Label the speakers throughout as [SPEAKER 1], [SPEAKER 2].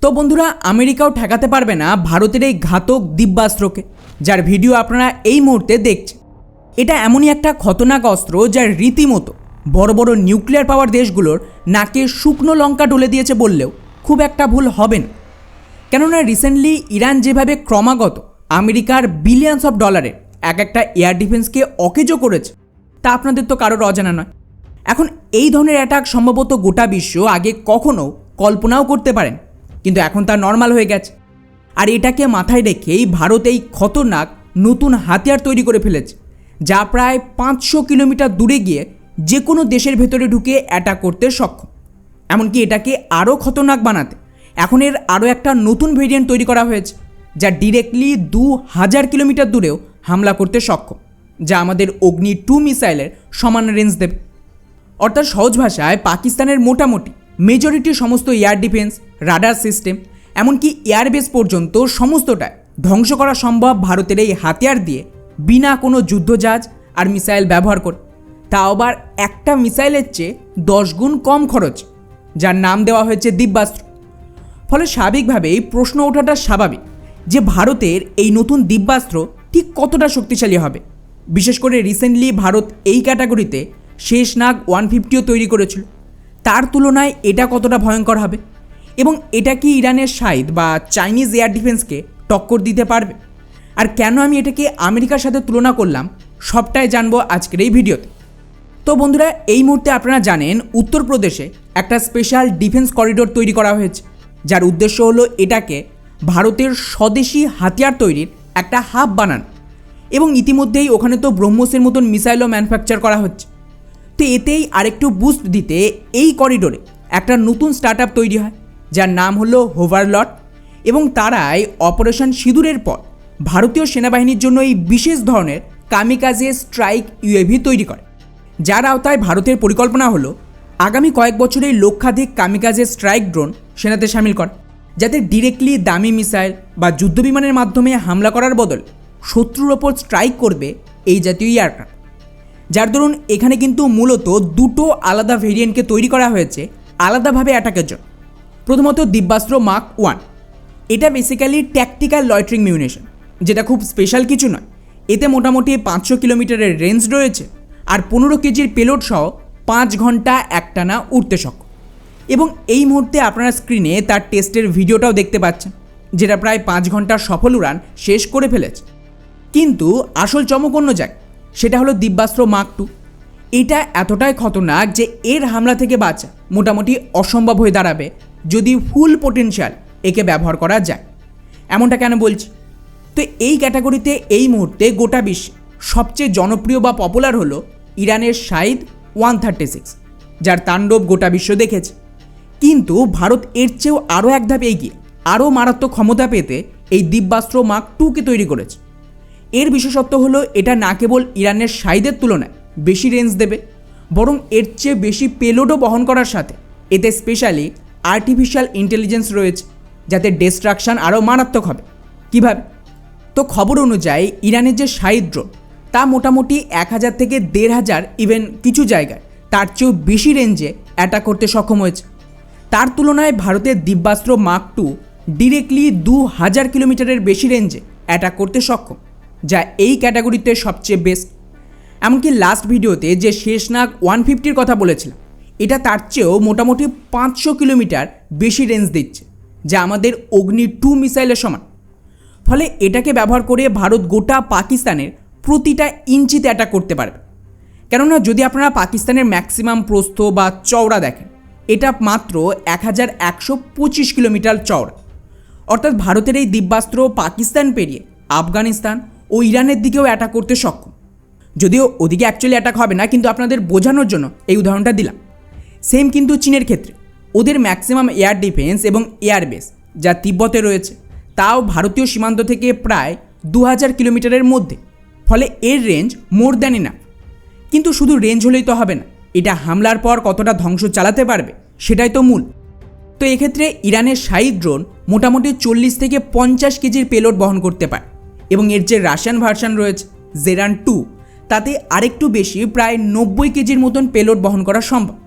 [SPEAKER 1] তো বন্ধুরা, আমেরিকাও ঠেকাতে পারবে না ভারতের এই ঘাতক দিব্যাস্ত্রকে, যার ভিডিও আপনারা এই মুহূর্তে দেখছেন। এটা এমনই একটা খতরনাক অস্ত্র যার রীতিমতো বড় বড় নিউক্লিয়ার পাওয়ার দেশগুলোর নাকে শুকনো লঙ্কা ডলে দিয়েছে বললেও খুব একটা ভুল হবে না। কেননা রিসেন্টলি ইরান যেভাবে ক্রমাগত আমেরিকার বিলিয়নস অফ ডলারের একটা এয়ার ডিফেন্সকে অকেজো করেছে তা আপনাদের তো কারোর অজানা নয়। এখন এই ধরনের অ্যাটাক সম্ভবত গোটা বিশ্ব আগে কখনো কল্পনাও করতে পারেন, কিন্তু এখন তা নর্মাল হয়ে গেছে। আর এটাকে মাথায় রেখেই ভারত এই খতরনাক নতুন হাতিয়ার তৈরি করে ফেলেছে, যা প্রায় 500 কিলোমিটার দূরে গিয়ে যে কোনো দেশের ভেতরে ঢুকে অ্যাটাক করতে সক্ষম। এমনকি এটাকে আরও খতরনাক বানাতে এখন এর আরও একটা নতুন ভেরিয়েন্ট তৈরি করা হয়েছে, যা ডিরেক্টলি 2000 কিলোমিটার দূরেও হামলা করতে সক্ষম, যা আমাদের অগ্নি 2 মিসাইলের সমান রেঞ্জ দেবে। অর্থাৎ সহজ ভাষায় পাকিস্তানের মোটামুটি মেজরিটি সমস্ত এয়ার ডিফেন্স, রাডার সিস্টেম, এমনকি এয়ারবেস পর্যন্ত সমস্তটাই ধ্বংস করা সম্ভব ভারতের এই হাতিয়ার দিয়ে, বিনা কোনো যুদ্ধজাহাজ আর মিসাইল ব্যবহার করে। তা আবার একটা মিসাইলের চেয়ে 10 গুণ কম খরচ, যার নাম দেওয়া হয়েছে দিব্যাস্ত্র। ফলে স্বাভাবিকভাবেই প্রশ্ন ওঠাটা স্বাভাবিক যে ভারতের এই নতুন দিব্যাস্ত্র ঠিক কতটা শক্তিশালী হবে। বিশেষ করে রিসেন্টলি ভারত এই ক্যাটাগরিতে শেষনাগ 150ও তৈরি করেছিল। তার তুলনায় এটা কতটা ভয়ঙ্কর হবে, এবং এটা কি ইরানের শাহিদ বা চাইনিজ এয়ার ডিফেন্সকে টক্কর দিতে পারবে? আর কেন আমি এটাকে আমেরিকার সাথে তুলনা করলাম সবটাই জানবো আজকের এই ভিডিওতে। তো বন্ধুরা, এই মুহূর্তে আপনারা জানেন উত্তরপ্রদেশে একটা স্পেশাল ডিফেন্স করিডোর তৈরি করা হয়েছে, যার উদ্দেশ্য হলো এটাকে ভারতের স্বদেশি হাতিয়ার তৈরির একটা হাব বানানো। এবং ইতিমধ্যেই ওখানে তো ব্রহ্মসের মতন মিসাইলও ম্যানুফ্যাকচার করা হচ্ছে। তো এতেই আরেকটু বুস্ট দিতে এই করিডোরে একটা নতুন স্টার্টআপ তৈরি হয়, যার নাম হলো হোভারলট। এবং তারাই অপারেশন সিঁদুরের পর ভারতীয় সেনাবাহিনীর জন্য এই বিশেষ ধরনের কামিকাজে স্ট্রাইক ইউএভি তৈরি করে, যার আওতায় ভারতের পরিকল্পনা হলো আগামী কয়েক বছরে লক্ষাধিক কামিকাজে স্ট্রাইক ড্রোন সেনাতে সামিল করে, যাতে ডিরেক্টলি দামি মিসাইল বা যুদ্ধবিমানের মাধ্যমে হামলা করার বদলে শত্রুর ওপর স্ট্রাইক করবে এই জাতীয় এয়ারক্রাফট। যার দরুন এখানে কিন্তু মূলত দুটো আলাদা ভেরিয়েন্টকে তৈরি করা হয়েছে আলাদাভাবে অ্যাটাকের জন্য। প্রথমত দিব্যাস্ত্র মার্ক 1। এটা বেসিক্যালি ট্যাকটিক্যাল লয়টারিং মিউনিশন, যেটা খুব স্পেশাল কিছু নয়। এতে মোটামুটি 500 কিলোমিটারের রেঞ্জ রয়েছে আর 15 কেজির পেলোড সহ 5 ঘন্টা একটানা উড়তে সক্ষম। এবং এই মুহূর্তে আপনারা স্ক্রিনে তার টেস্টের ভিডিওটাও দেখতে পাচ্ছেন, যেটা প্রায় 5 ঘন্টার সফল উড়ান শেষ করে ফেলেছে। কিন্তু আসল চমক অন্য জায়গায়, সেটা হলো দিব্যাস্ত্র মার্ক 2। এটা এতটাই খতরনাক যে এর হামলা থেকে বাঁচা মোটামুটি অসম্ভব হয়ে দাঁড়াবে যদি ফুল পোটেনশিয়াল একে ব্যবহার করা যায়। এমনটা কেন বলছি? তো এই ক্যাটাগরিতে এই মুহূর্তে গোটা বিশ্বে সবচেয়ে জনপ্রিয় বা পপুলার হলো ইরানের শাহিদ 136, যার তাণ্ডব গোটা বিশ্ব দেখেছে। কিন্তু ভারত এর চেয়েও আরও এক ধাপ এগিয়ে আরও মারাত্মক ক্ষমতা পেতে এই দিব্যাস্ত্র মার্ক 2কে তৈরি করেছে। এর বিশেষত্ব হলো এটা না কেবল ইরানের শাহিদের তুলনায় বেশি রেঞ্জ দেবে, বরং এর চেয়ে বেশি পেলোডও বহন করার সাথে এতে স্পেশালি আর্টিফিশিয়াল ইন্টেলিজেন্স রয়েছে, যাতে ডিস্ট্রাকশান আরও মারাত্মক হবে। কীভাবে? তো খবর অনুযায়ী ইরানের যে শাহিদ ড্রোন তা মোটামুটি 1000 থেকে 1500, ইভেন কিছু জায়গায় তার চেয়েও বেশি রেঞ্জে অ্যাটাক করতে সক্ষম হয়েছে। তার তুলনায় ভারতের দিব্যাস্ত্র মার্ক 2 ডিরেক্টলি 2000 কিলোমিটারের বেশি রেঞ্জে অ্যাটাক করতে সক্ষম, যা এই ক্যাটাগরিতে সবচেয়ে বেস্ট। এমনকি লাস্ট ভিডিওতে যে শেষনাগ 150-র কথা বলেছিলাম, এটা তার চেয়েও মোটামুটি 500 কিলোমিটার বেশি রেঞ্জ দিচ্ছে, যা আমাদের অগ্নি 2 মিসাইলের সমান। ফলে এটাকে ব্যবহার করে ভারত গোটা পাকিস্তানের প্রতিটা ইঞ্চিতে অ্যাটাক করতে পারবে। কেননা যদি আপনারা পাকিস্তানের ম্যাক্সিমাম প্রস্থ বা চওড়া দেখেন, এটা মাত্র 1125 কিলোমিটার চওড়া। অর্থাৎ ভারতের এই দিব্যাস্ত্র পাকিস্তান পেরিয়ে আফগানিস্তান ও ইরানের দিকেও অ্যাটাক করতে সক্ষম। যদিও ওদিকে অ্যাকচুয়ালি অ্যাটাক হবে না, কিন্তু আপনাদের বোঝানোর জন্য এই উদাহরণটা দিলাম। সেম কিন্তু চীনের ক্ষেত্রে ওদের ম্যাক্সিমাম এয়ার ডিফেন্স এবং এয়ারবেস যা তিব্বতে রয়েছে, তাও ভারতীয় সীমান্ত থেকে প্রায় 2000 কিলোমিটারের মধ্যে। ফলে এর রেঞ্জ মোর দ্যান ইনাফ। কিন্তু শুধু রেঞ্জ হলেই তো হবে না, এটা হামলার পর কতটা ধ্বংস চালাতে পারবে সেটাই তো মূল। তো এক্ষেত্রে ইরানের শাহিদ ড্রোন মোটামুটি 40 থেকে 50 কেজির পেলোড বহন করতে পারে, এবং এর যে রাশিয়ান ভার্সন রয়েছে জেরান 2, তাতে আরেকটু বেশি প্রায় 90 কেজির মতন পেলোড বহন করা সম্ভব।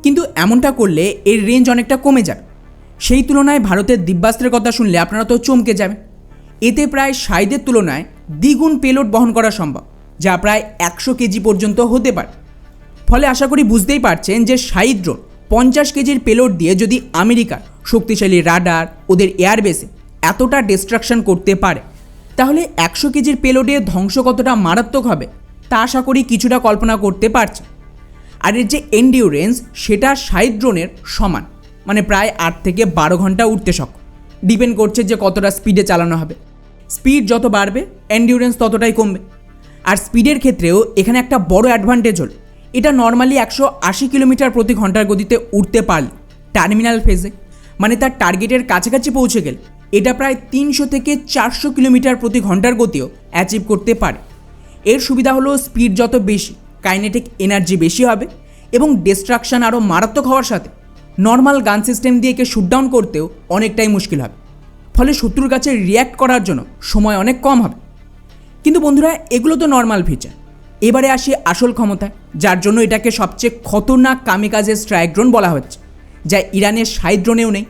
[SPEAKER 1] কিন্তু এমনটা করলে এর রেঞ্জ অনেকটা কমে যাবে। সেই তুলনায় ভারতের দিব্যাস্ত্রের কথা শুনলে আপনারা তো চমকে যাবেন। এতে প্রায় শাহিদের তুলনায় দ্বিগুণ পেলোড বহন করা সম্ভব, যা প্রায় 100 কেজি পর্যন্ত হতে পারে। ফলে আশা করি বুঝতেই পারছেন যে শাহিদ ড্রোন 50 কেজির পেলোড দিয়ে যদি আমেরিকার শক্তিশালী রাডার ওদের এয়ারবেসে এতটা ডিস্ট্রাকশন করতে পারে, তাহলে 100 কেজির পেলোডে ধ্বংস কতটা মারাত্মক হবে তা আশা করি কিছুটা কল্পনা করতে পারছে। আর এর যে এন্ডিউরেন্স সেটা শাহিদ ড্রোনের সমান, মানে প্রায় 8 থেকে 12 ঘন্টা উঠতে সক্ষম। ডিপেন্ড করছে যে কতটা স্পিডে চালানো হবে। স্পিড যত বাড়বে এন্ডিউরেন্স ততটাই কমবে। আর স্পিডের ক্ষেত্রেও এখানে একটা বড় অ্যাডভান্টেজ হল, এটা নর্মালি 180 কিলোমিটার প্রতি ঘন্টার গতিতে উঠতে পারলে টার্মিনাল ফেজে, মানে তার টার্গেটের কাছাকাছি পৌঁছে গেলে এটা প্রায় 300 থেকে 400 কিলোমিটার প্রতি ঘন্টার গতিও অ্যাচিভ করতে পারে। এর সুবিধা হলো স্পিড যত বেশি কাইনেটিক এনার্জি বেশি হবে এবং ডিস্ট্রাকশন আরও মারাত্মক হওয়ার সাথে নর্মাল গান সিস্টেম দিয়ে একে শুটডাউন করতেও অনেকটাই মুশকিল হবে। ফলে শত্রুর কাছে রিয়্যাক্ট করার জন্য সময় অনেক কম হবে। কিন্তু বন্ধুরা, এগুলো তো নর্মাল ফিচার। এবারে আসি আসল ক্ষমতায়, যার জন্য এটাকে সবচেয়ে খতরনাক কামিকাজে স্ট্রাইক ড্রোন বলা হচ্ছে, যা ইরানের শাহিদ ড্রোনেও নেই।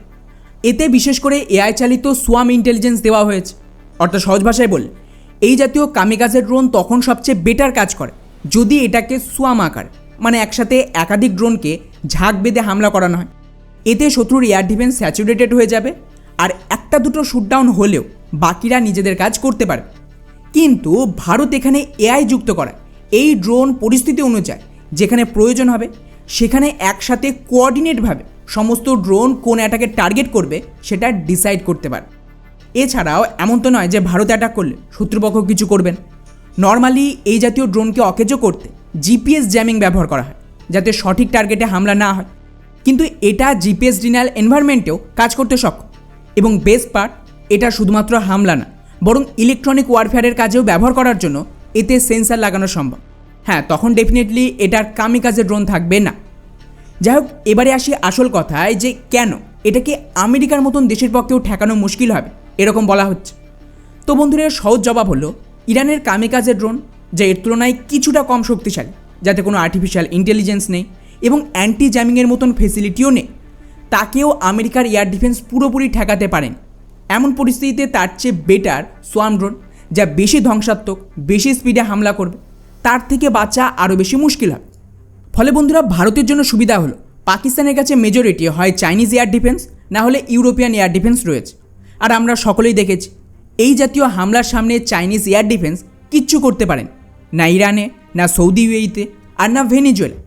[SPEAKER 1] এতে বিশেষ করে এআই চালিত সোয়াম ইন্টেলিজেন্স দেওয়া হয়েছে। অর্থাৎ সহজ ভাষায় বললে এই জাতীয় কামিকাজের ড্রোন তখন সবচেয়ে বেটার কাজ করে যদি এটাকে সোয়াম আকার, মানে একসাথে একাধিক ড্রোনকে ঝাঁক বেঁধে হামলা করানো হয়। এতে শত্রুর এয়ার ডিফেন্স স্যাচুরেটেড হয়ে যাবে, আর একটা দুটো শুটডাউন হলেও বাকিরা নিজেদের কাজ করতে পারে। কিন্তু ভারত এখানে এআই যুক্ত করা এই ড্রোন পরিস্থিতি অনুযায়ী যেখানে প্রয়োজন হবে সেখানে একসাথে কোঅর্ডিনেটভাবে সমস্ত ড্রোন কোন অ্যাটাকে টার্গেট করবে সেটা ডিসাইড করতে পারে। এছাড়াও এমন তো নয় যে ভারত অ্যাটাক করলে শত্রুপক্ষ কিছু করবেন। নর্মালি এই জাতীয় ড্রোনকে অকেজো করতে জিপিএস জ্যামিং ব্যবহার করা হয়, যাতে সঠিক টার্গেটে হামলা না হয়। কিন্তু এটা জিপিএস ডিনাল এনভায়রনমেন্টেও কাজ করতে সক্ষম। এবং বেস্ট পার্ট, এটা শুধুমাত্র হামলা না, বরং ইলেকট্রনিক ওয়ারফেয়ারের কাজেও ব্যবহার করার জন্য এতে সেন্সার লাগানো সম্ভব। হ্যাঁ, তখন ডেফিনেটলি এটার কামিকাজে ড্রোন থাকবে না। যাই হোক, এবারে আসি আসল কথায় যে কেন এটাকে আমেরিকার মতন দেশের পক্ষেও ঠেকানো মুশকিল হবে এরকম বলা হচ্ছে। তো বন্ধুরা, সহজ জবাব হলো ইরানের কামিকাজে ড্রোন, যা এর তুলনায় কিছুটা কম শক্তিশালী, যাতে কোনো আর্টিফিশিয়াল ইন্টেলিজেন্স নেই এবং অ্যান্টি জ্যামিংয়ের মতন ফেসিলিটিও নেই, তাকেও আমেরিকার এয়ার ডিফেন্স পুরোপুরি ঠেকাতে পারেন। এমন পরিস্থিতিতে তার চেয়ে বেটার সোয়াম ড্রোন, যা বেশি ধ্বংসাত্মক, বেশি স্পিডে হামলা করবে, তার থেকে বাঁচা আরও বেশি মুশকিল হবে। ফলে বন্ধুরা, ভারতের জন্য সুবিধা হলো পাকিস্তানের কাছে মেজরিটি হয় চাইনিজ এয়ার ডিফেন্স, না হলে ইউরোপিয়ান এয়ার ডিফেন্স রয়েছে। আর আমরা সকলেই দেখেছি এই জাতীয় হামলার সামনে চাইনিজ এয়ার ডিফেন্স কিচ্ছু করতে পারেন না ইরানে, না সৌদি ইউএইতে, আর না ভেনেজুয়েলা।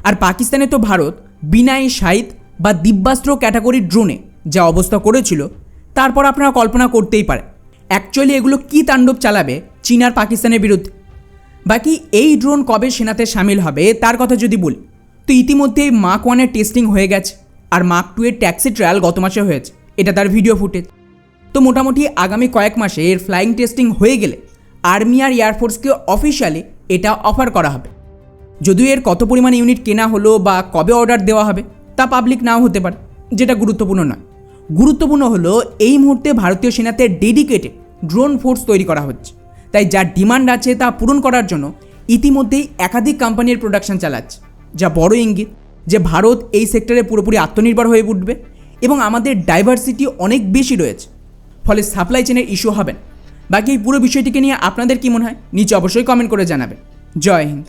[SPEAKER 1] আর পাকিস্তানে তো ভারত বিনা এই শাহিদ বা দিব্যাস্ত্র ক্যাটাগরির ড্রোনে যা অবস্থা করেছিল, তারপর আপনারা কল্পনা করতেই পারেন অ্যাকচুয়ালি এগুলো কী তাণ্ডব চালাবে চীন আর পাকিস্তানের বিরুদ্ধে। বাকি এই ড্রোন কবে সেনাতে সামিল হবে তার কথা যদি বলি, তো ইতিমধ্যেই মার্ক 1-এর টেস্টিং হয়ে গেছে, আর মার্ক 2-এর ট্যাক্সি ট্রায়াল গত মাসে হয়েছে। এটা তার ভিডিও ফুটেজ। তো মোটামুটি আগামী কয়েক মাসে এর ফ্লাইং টেস্টিং হয়ে গেলে আর্মি আর এয়ারফোর্সকে অফিসিয়ালি এটা অফার করা হবে। যদিও এর কত পরিমাণ ইউনিট কেনা হলো বা কবে অর্ডার দেওয়া হবে তা পাবলিক নাও হতে পারে, যেটা গুরুত্বপূর্ণ নয়। গুরুত্বপূর্ণ হলো এই মুহূর্তে ভারতীয় সেনাতে ডেডিকেটেড ড্রোন ফোর্স তৈরি করা হচ্ছে। তাই যা ডিমান্ড আছে তা পূরণ করার জন্য ইতিমধ্যেই একাধিক কোম্পানির প্রোডাকশন চালাচ্ছে, যা বড় ইঙ্গিত যে ভারত এই সেক্টরে পুরোপুরি আত্মনির্ভর হয়ে উঠবে এবং আমাদের ডাইভার্সিটি অনেক বেশি রয়েছে। ফলে সাপ্লাই চেনের ইস্যু হবে না। বাকি এই পুরো বিষয়টিকে নিয়ে আপনাদের কী মনে হয় নিচে অবশ্যই কমেন্ট করে জানাবেন। জয় হিন্দ।